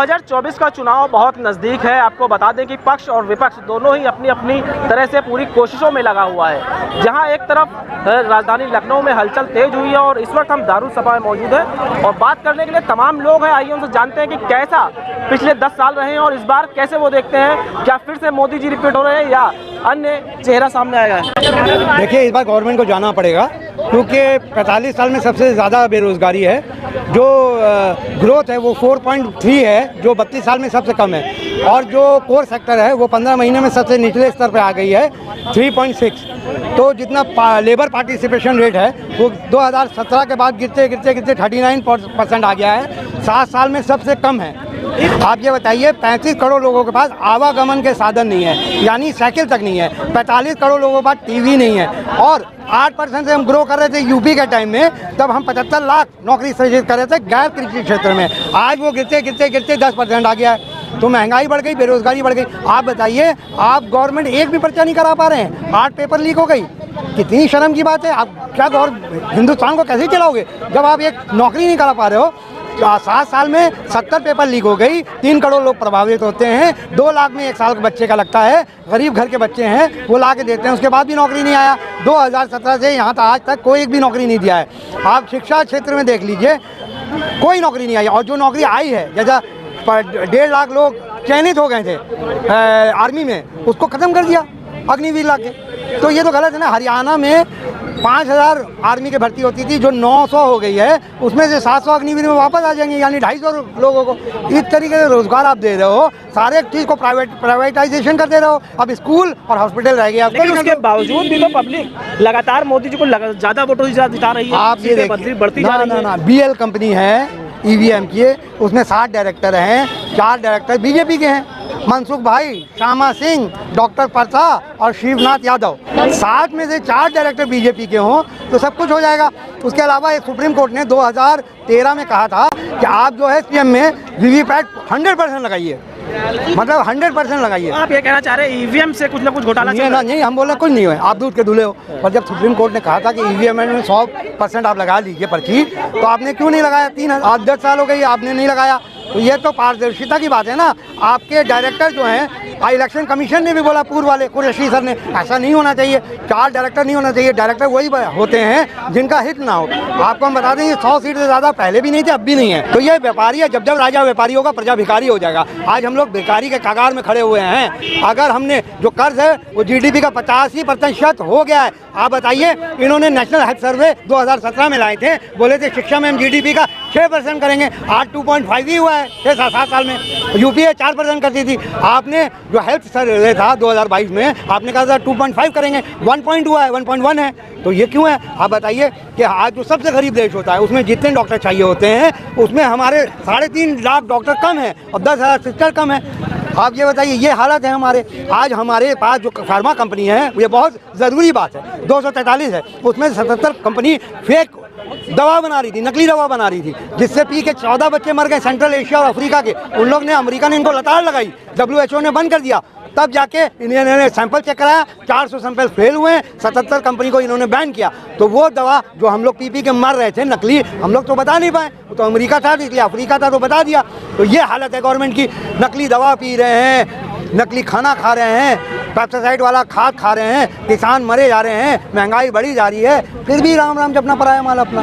2024 का चुनाव बहुत नज़दीक है। आपको बता दें कि पक्ष और विपक्ष दोनों ही अपनी अपनी तरह से पूरी कोशिशों में लगा हुआ है। जहां एक तरफ राजधानी लखनऊ में हलचल तेज हुई है और इस वक्त हम दारुसफा में मौजूद हैं और बात करने के लिए तमाम लोग हैं। आइए उनसे जानते हैं कि कैसा पिछले 10 साल रहे हैं और इस बार कैसे वो देखते हैं। क्या फिर से मोदी जी रिपीट हो रहे हैं या अन्य चेहरा सामने आएगा? देखिए, इस बार गवर्नमेंट को जाना पड़ेगा क्योंकि 45 साल में सबसे ज़्यादा बेरोज़गारी है। जो ग्रोथ है वो 4.3 है, जो 32 साल में सबसे कम है। और जो कोर सेक्टर है वो 15 महीने में सबसे निचले स्तर पर आ गई है, 3.6। तो जितना लेबर पार्टिसिपेशन रेट है वो 2017 के बाद गिरते गिरते गिरते 39% आ गया है। 7 साल में सबसे कम है। आप ये बताइए, 35 करोड़ लोगों के पास आवागमन के साधन नहीं है, यानी साइकिल तक नहीं है। 45 करोड़ लोगों के पास टीवी नहीं है। और 8% से हम ग्रो कर रहे थे यूपी के टाइम में, तब हम 75 लाख नौकरी सृजित कर रहे थे गैर कृषि क्षेत्र में। आज वो गिरते गिरते गिरते 10% आ गया है। तो महंगाई बढ़ गई, बेरोजगारी बढ़ गई। आप बताइए, आप गवर्नमेंट एक भी पर्चा नहीं करा पा रहे हैं। 8 पेपर लीक हो गई, कितनी शर्म की बात है। आप क्या हिंदुस्तान को कैसे चलाओगे जब आप एक नौकरी नहीं करा पा रहे हो? 7 साल में 70 पेपर लीक हो गई, 3 करोड़ लोग प्रभावित होते हैं। 2 लाख में 1 साल के बच्चे का लगता है। गरीब घर के बच्चे हैं, वो ला के देते हैं, उसके बाद भी नौकरी नहीं आया। 2017 से यहाँ तक आज तक कोई एक भी नौकरी नहीं दिया है। आप शिक्षा क्षेत्र में देख लीजिए, कोई नौकरी नहीं आई। और जो नौकरी आई है, जैसा 1.5 लाख लोग चयनित हो गए थे आर्मी में, उसको ख़त्म कर दिया अग्निवीर ला के। तो ये तो गलत है ना। हरियाणा में 5000 आर्मी की भर्ती होती थी, जो 900 हो गई है। उसमें से 700 अग्निवीर में वापस आ जाएंगे, यानी 250 लोगों को। इस तरीके से रोजगार आप दे रहे हो, सारे चीज़ को प्राइवेटाइजेशन कर दे रहे हो। अब स्कूल और हॉस्पिटल रह गया। लेकिन उसके बावजूद भी तो पब्लिक लगातार मोदी जी को ज़्यादा वोटों जिता रही है। आप ये देखिए, बढ़ती जा रही है। BL कंपनी है EVM की, उसमें 60 डायरेक्टर हैं। 4 डायरेक्टर बीजेपी के हैं, मनसुख भाई, श्यामा सिंह, डॉक्टर परसा और शिवनाथ यादव। 60 में से 4 डायरेक्टर बीजेपी के हों तो सब कुछ हो जाएगा। उसके अलावा एक सुप्रीम कोर्ट ने 2013 में कहा था कि आप जो है CM में वीवीपैट 100% लगाइए, मतलब 100% लगाइए। आप ये कहना चाह रहे हैं EVM से कुछ ना कुछ घोटाला चल रहा है? नहीं, हम बोल रहे कुछ नहीं हुए, आप दूध के दूल्हे हो। और जब सुप्रीम कोर्ट ने कहा था कि EVM में 100% आप लगा लीजिए पर्ची, तो आपने क्यों नहीं लगाया? 10 साल हो गई, आपने नहीं लगाया। तो ये तो पारदर्शिता की बात है ना। आपके डायरेक्टर जो हैं, इलेक्शन कमीशन ने भी बोला, पूर्व वाले कुरैशी सर ने, ऐसा नहीं होना चाहिए। 4 डायरेक्टर नहीं होना चाहिए। डायरेक्टर वही होते हैं जिनका हित ना हो। आपको हम बता दें, 100 सीट से ज़्यादा पहले भी नहीं थे, अब भी नहीं है। तो ये व्यापारी है। जब राजा व्यापारी होगा, प्रजा भिखारी हो जाएगा। आज हम लोग भिखारी के कगार में खड़े हुए हैं। अगर हमने जो कर्ज है वो GDP का 85% हो गया है। आप बताइए, इन्होंने नेशनल हेल्थ सर्वे 2017 में लाए थे, बोले थे शिक्षा में हम GDP का 6% करेंगे। आज 2.5 ही हुआ है 6-7 साल में। UPA 4% करती थी। आपने जो हेल्थ सर्वे था 2022 में, आपने कहा था 2.5 करेंगे, 1 हुआ है, 1.1 है। तो ये क्यों है? आप बताइए कि आज जो सबसे गरीब देश होता है, उसमें जितने डॉक्टर चाहिए होते हैं, उसमें हमारे 3.5 लाख डॉक्टर कम है और 10,000 सिस्टर कम है। आप ये बताइए, ये हालत है हमारे। आज हमारे पास जो फार्मा कंपनी है, ये बहुत ज़रूरी बात है, 243 है, उसमें 77 कंपनी फेक दवा बना रही थी, नकली दवा बना रही थी, जिससे पी के 14 बच्चे मर गए सेंट्रल एशिया और अफ्रीका के। उन लोग ने, अमेरिका ने इनको लताड़ लगाई, WHO ने बंद कर दिया। तब जाके इन्होंने सैंपल चेक कराया, 400 सैंपल फेल हुए, 77 कंपनी को इन्होंने बैन किया। तो वो दवा जो हम लोग पी के मर रहे थे नकली, हम लोग तो बता नहीं पाए। वो तो अमेरिका था, इसलिए अफ्रीका था तो बता दिया। तो ये हालत है गवर्नमेंट की। नकली दवा पी रहे हैं, नकली खाना खा रहे हैं, पेस्टिसाइड वाला खाद खा रहे हैं, किसान मरे जा रहे हैं, महंगाई बढ़ी जा रही है, फिर भी राम राम जपना पड़ा है माल अपना।